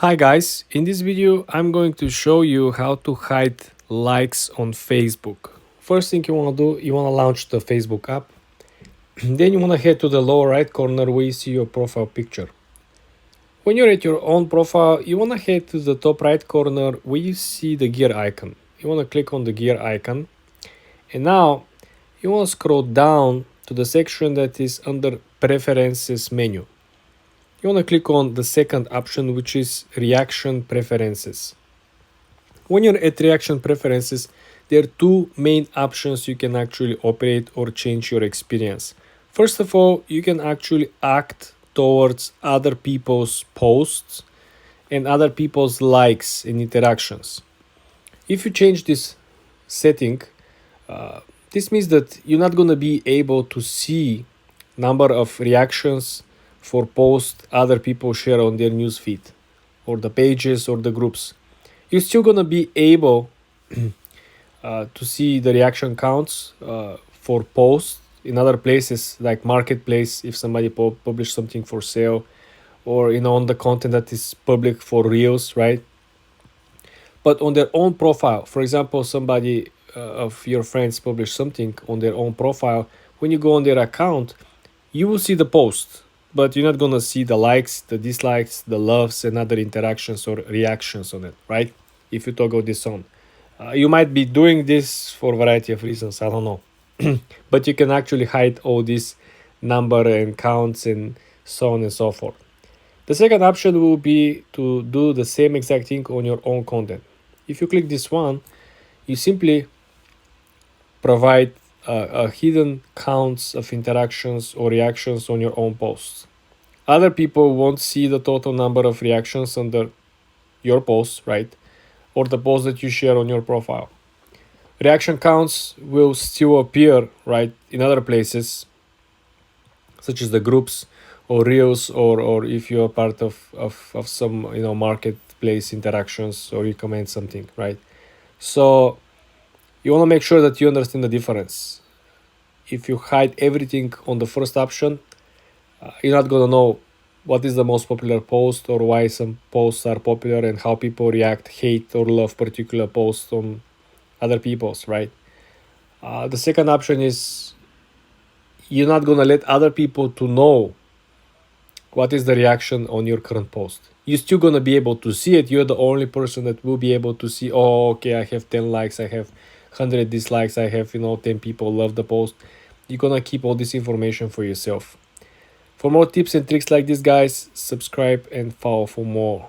Hi guys, in this video I'm going to show you how to hide likes on Facebook. First thing you want to do, you want to launch the Facebook app. Then you want to head to the lower right corner where you see your profile picture. When you're at your own profile, you want to head to the top right corner where you see the gear icon. You want to click on the gear icon. And now you want to scroll down to the section that is under Preferences menu. You want to click on the second option, which is Reaction Preferences. When you're at Reaction Preferences, there are two main options you can actually operate or change your experience. First of all, you can actually act towards other people's posts and other people's likes and interactions. If you change this setting, this means that you're not going to be able to see number of reactions for posts other people share on their newsfeed or the pages or the groups. You're still going to be able to see the reaction counts for posts in other places like Marketplace if somebody published something for sale, or on the content that is public for Reels, right? But on their own profile, for example, somebody of your friends published something on their own profile. When you go on their account, you will see the post, but you're not going to see the likes, the dislikes, the loves, and other interactions or reactions on it, right? If you toggle this on. You might be doing this for a variety of reasons, I don't know. But you can actually hide all these number and counts and so on and so forth. The second option will be to do the same exact thing on your own content. If you click this one, you simply provide a hidden counts of interactions or reactions on your own posts. Other people won't see the total number of reactions under your posts, right? Or the posts that you share on your profile. Reaction counts will still appear, right, in other places, such as the groups or reels, or if you're part of some marketplace interactions or you comment something, right? So you want to make sure that you understand the difference. If you hide everything on the first option, you're not going to know what is the most popular post or why some posts are popular and how people react, hate, or love particular posts on other people's, right? The second option is you're not going to let other people to know what is the reaction on your current post. You're still going to be able to see it. You're the only person that will be able to see, oh, okay, I have 10 likes, I have 100 dislikes, I have 10 people love the post. You're going to keep all this information for yourself. For more tips and tricks like this, guys, subscribe and follow for more.